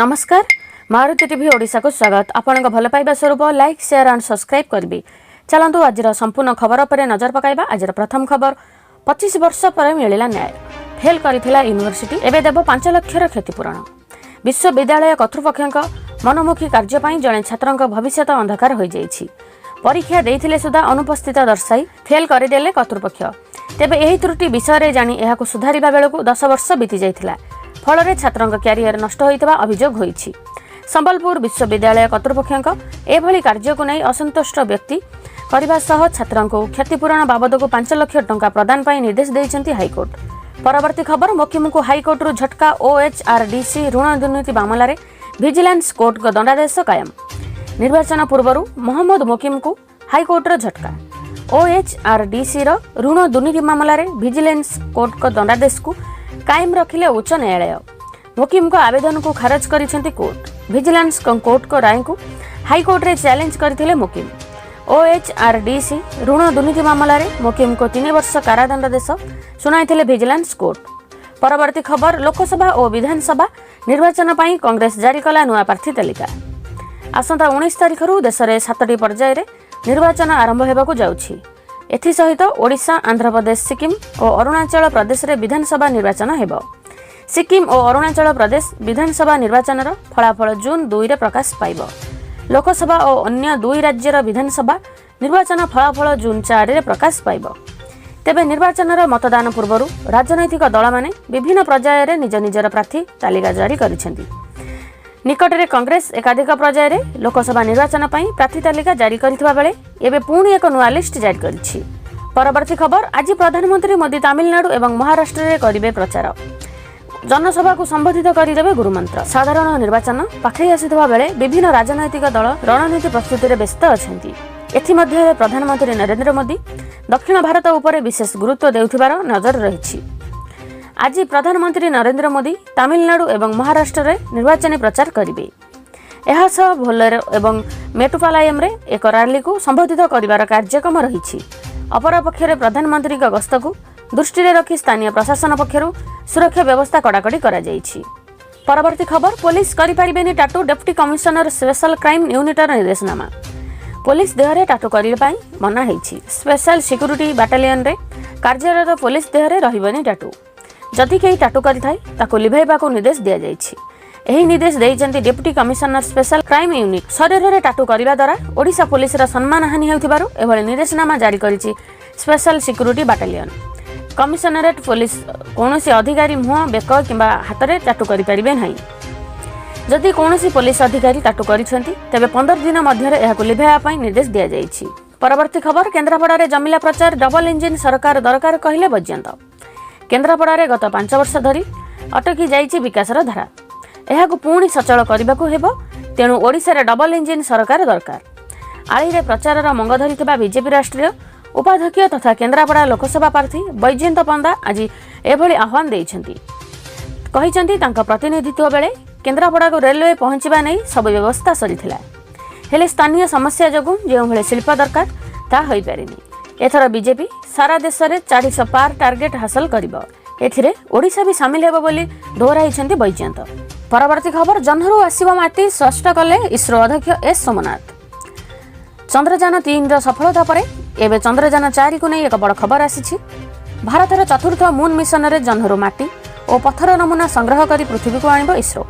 नमस्कार मारुति टीवी ओडिशा को स्वागत। आपण भल पाइबा स्वरूप लाइक शेयर एंड सब्सक्राइब करेंगे। चलतु आज संपूर्ण खबर पर नजर पकाइबा। आज प्रथम खबर 25 वर्ष पर मिला न्याय। फेल करथिला यूनिवर्सिटी एवं देव 5 लाख क्षतिपूरण। विश्वविद्यालय कर्तृपक्ष मनोमुखी कार्य जड़े छात्र भविष्य अंधकार हो जाइछि। परीक्षा देइथिले सुधा अनुपस्थित दर्शाई फेल करदेले कर्तृपक्ष। तेबे एही त्रुटि विषय जानी एहाकु सुधारिबा बेलकु 10 वर्ष बीती जाइथिला। फल छात्र क्यारियर नष्ट होइतबा अभियोग होइछि। संबलपुर विश्वविद्यालय कर्तृपक्ष एभली कार्य को नहीं असंतुष्ट व्यक्ति करने सह छात्र को क्षतिपूरण बाबद को 5 लाख टंका प्रदान पर निर्देश देइछन्ति हाईकोर्ट। परवर्ती खबर मोकिम को हाईकोर्ट रु झटका। OHRDC ऋण दुर्नीति मामलें विजिलेंस कोर्ट को दंडादेश कायम। निर्वाचन पूर्व मोहम्मद मोकिम को हाईकोर्ट रो झटका। OHRDC ऋण दुर्नीति मामलें विजिलेंस कोर्ट को दंडादेश को कायम रखिले उच्च न्यायालय। मोकिम को आवेदन को खारज करिसेंति कोर्ट। विजिलेंस कोर्ट को राय को हाईकोर्ट रे चैलेंज करथिले मोकिम। OHRDC ऋण दुर्नीति मामलें मोकिम को 3 वर्ष कारादंडादेश सुनाइथिले विजिलेंस कोर्ट। परवर्ती खबर लोकसभा और विधानसभा निर्वाचन पर कांग्रेस जारी कला नुआ प्रार्थी तालिका। आसंता 19 तारिख देश में 7टी पर्याय निर्वाचन आरंभ होगाकू जाउछि। एथिसहित ओडिशा, आंध्र प्रदेश, सिक्किम और अरुणाचल प्रदेश रे विधानसभा निर्वाचन हेबो। सिक्किम और अरुणाचल प्रदेश विधानसभा निर्वाचन फलाफल जून 2 रे प्रकाश पाइब। लोकसभा और अन्य 2 राज्यर विधानसभा निर्वाचन फलाफल जून 4 रे प्रकाश पाइब। तेबे निर्वाचन मतदान पूर्व राजनैतिक दल माने विभिन्न पर्याय रे निज निजर प्रार्थी तालिका जारी करिसेंति। निकटरे कांग्रेस एकाधिक पर्याय लोकसभा निर्वाचन पर प्रार्थी तालिका जारी करथिबा बेले एबे पुणी एक नुआ लिस्ट जारी करिछि। परवर्ती खबर आज प्रधानमंत्री मोदी तमिलनाडु एवं महाराष्ट्र रे करिवे प्रचार। जनसभा को संबोधित करदेवे गुरुमंत्र। साधारण निर्वाचन पाखई आसीथिबा बेले विभिन्न राजनैतिक दल रणनीति प्रस्तुति रे व्यस्त अछंती। एथिमध्ये प्रधानमंत्री नरेंद्र मोदी दक्षिण भारत उपर विशेष गुरुत्व देउथिबार नजर रहिछि। आज प्रधानमंत्री नरेंद्र मोदी तमिलनाडु एवं महाराष्ट्र रे निर्वाचनी प्रचार करिवे। एहा सह भोलेर एवं मेटुपालायम रे एक रैली को संबोधित करिवार कार्यक्रम रहिछि। अपरपक्षरे प्रधानमंत्री का गस्त को दृष्टि रे रखी स्थानीय प्रशासन पक्षरु सुरक्षा व्यवस्था कड़ाकड़ी करा जाइछि। परवर्ती खबर पुलिस करि परिबेनी tattoo. Deputy commissioner special crime यूनिटर निर्देशनामा। पुलिस देहरे टाटू करिबा पई मना हेछि। स्पेशल सिक्यूरिटी बाटालियन रे कार्यरत पुलिस देहरे रहिबनी टाटू। जदि कहीं टाटू करिथाय ताको लिभाइबा को निर्देश दिया जाइछि। एही निर्देश देइछन्ति deputy commissioner special crime unit. शरीर रे टाटू करिबा द्वारा ओडिशा पुलिस रा सम्मान हानि हेउथिबारु एभଳି निर्देशनामा जारी करिछि special security battalion. Commissionerate police कौनसी अधिकारी मुह बेक किंबा हाथ में टाटू करें ना। जदि कौनसी पुलिस अधिकारी टाटू करिसेंति तेबे 15 दिन मध्य एहाकु लिभाइबा निर्देश दिया जाइछि। परवर्ती खबर केन्द्रापड़ा जमिला प्रचार। डबल इंजिन सरकार दरकार कहले वैजयंत। केन्द्रापड़ा गत 5 वर्ष धरी अटकी जाइछि विकासर धारा। एहाकु पुणी सचल करबाकू हेबो। तेणु ओडिशा रे डबल इंजिन सरकार दरकार। आळी रे प्रचारर मंग धरिथिबा बीजेपी राष्ट्रीय उपाध्यक्ष तथा केन्द्रापड़ा लोकसभा प्रार्थी वैजयंत पंदा आज एभली आह्वान देइछन्ति। कहिछन्ति तांका प्रतिनिधित्व बेले केन्द्रापड़ा को रेलवे पहुंचबा नै सब व्यवस्था सरीथिला। हेले स्थानीय समस्या जगु जेउ भले शिल्प दरकार ता होई पारिनी। एथर बीजेपी सारा देश में 400 पार टार्गेट हासिल करिबो। एथिरे ओडिशा भी शामिल हेबो बोली दोहराइछन्ति वैजयंत। परवर्ती खबर जन्हरु आसीबा माटी स्पष्ट कले इसरो अध्यक्ष एस सोमनाथ। चंद्रयान 3 सफलता पर एवं चंद्रयान 4 को नहीं एक बड़ खबर आसी। भारतर चतुर्थ मून मिशन रे जन्हरु माटी और पत्थर नमूना संग्रह कर पृथ्वी को आणिबो इसरो।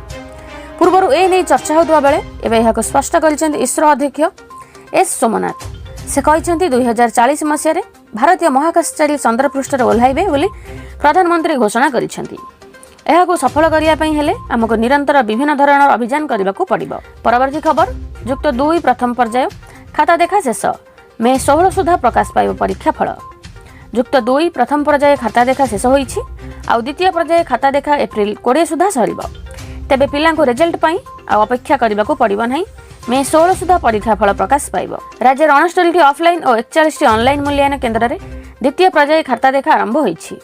पूर्व ए नहीं चर्चा होता बेले एवं यह स्पष्ट कर इसरो अध्यक्ष एस सोमनाथ। से कहते 2040 मसीह भारतीय महाकाशचारी चंद्रपृष्ठ ओह्लैबे बोली प्रधानमंत्री घोषणा करिसेंति। एहाकु सफल करिया पई हेले हमको निरंतर विभिन्न धरणर अभियान करबाकू पड़िबो। परवर्ती खबर युक्त 2 प्रथम पर्याय खाता देखा शेष। मे 16 सुधा प्रकाश पाइब परीक्षा फल। युक्त 2 प्रथम पर्याय खाता देखा शेष होईछि। आ द्वितीय पर्याय खाता देखा एप्रिल 20 सुधा सरिबो। तेबे पिलांको रिजल्ट पई आ अपेक्षा करबाकू पड़िबो नाही। मे 16 सुधा परीक्षा फल प्रकाश पाइब। राज्य 69टी ऑफलाइन और 41टी ऑनलाइन मूल्यांकन केन्द्र रे द्वितीय पर्याय खाता देखा आरंभ होईछि।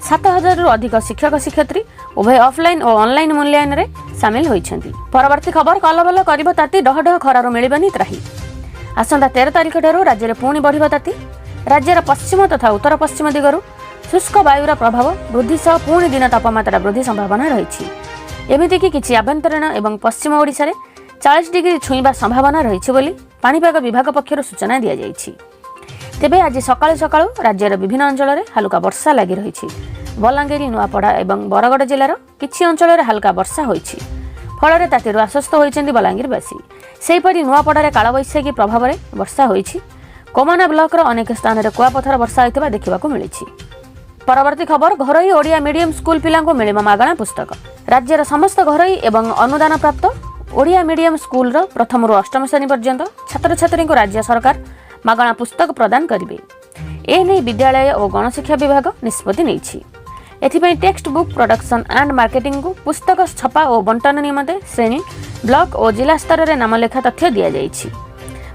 7000 रु अधिक शिक्षक शिक्षयित्री उभय ऑफलाइन और ऑनलाइन मूल्यांकन रे शामिल होईछन्ति। परवर्ती खबर कलबल करिबो ताती डहडह खरारो मिलिबनी त्राही। आसंता 13 तारिख ठारू राज्य में पुणी बढ़िबो ताती। राज्यर पश्चिम तथा उत्तर पश्चिम दिगरु शुष्क वायुर प्रभाव वृद्धि सह पुणी दिन तापमात्रा वृद्धि संभावना रही। एमितिक किछि आभ्यंतरीण एवं पश्चिम ओडिशा रे 40 डिग्री छुईबा संभावना रही बोली पाणीपाग विभाग पक्षर सूचना दि जाइछि। तेबे आज सकाळु सकाळु राज्यर विभिन्न अंचल में हल्का वर्षा लगी रही। बलांगीर नुआपड़ा और बरगड़ जिलार किछि अंचल में हल्का वर्षा होइछि। फल तातीर आश्वस्त होइछन्ति बलांगीरवासी। सेहीपरि नुआपड़ारे कालबैशाखी प्रभाव में वर्षा होइछि। कोमना ब्लॉक अनेक स्थान में कुआपथर वर्षा होइतिबा देखिबाकू मिलिछि। परवर्ती खबर घरोई ओडिया मीडियम स्कूल पिलांको मिलिब मागणा पुस्तक। राज्यर समस्त घरोई एवं अनुदान प्राप्त ओडिया मीडियम स्कूल प्रथम रु अष्टम श्रेणी पर्यंत छात्र छात्री को राज्य सरकार मागणा पुस्तक प्रदान करेंगे। एने विद्यालय और गणशिक्षा विभाग निष्पत्ति नहीं। एथिपाई text book production and marketing को पुस्तक छपा और बंटन निमंते श्रेणी ब्लॉक और जिला स्तर में नामलेखा तथ्य दि जाइछि।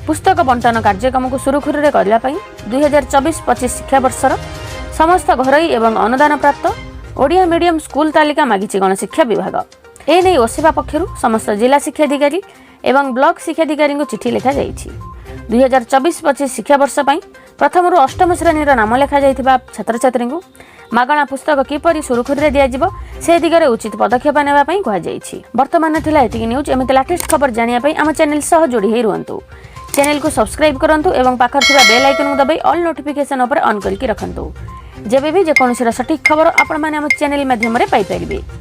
पुस्तक बंटन कार्यक्रम को सुरुखुरु करने 2024-25 शिक्षावर्षर समस्त घरोई एवं अनुदान प्राप्त ओडिया मीडियम स्कूल तालिका मागिछि गणशिक्षा विभाग। एने ओसेवा पक्षर समस्त जिला शिक्षाधिकारी एवं ब्लॉक शिक्षाधिकारी को चिठी लिखा जाइछि। 2024-25 शिक्षावर्ष प्रथम रु अष्टम श्रेणी नाम लेखा जाइथिबा छात्र छात्री को मागणा पुस्तक किपरि सुरुखुरु दिया से दिगरे उचित पदक्षेप नेबा पई कहा जाइछि। वर्तमान थिला एतिकी न्यूज। एमिति लेटेस्ट खबर जानिया पई आम चैनल सह जोड़ी हे रुहंतु। चैनल को सब्सक्राइब करंतु एवं पाखर थिबा बेल आइकन को दबाई ऑल नोटिफिकेशन ऊपर ऑन करके रखंतु। जेबे भी जेकोनोसी सटीक खबर आपण माने आम चैनल माध्यम रे पाई परिबे।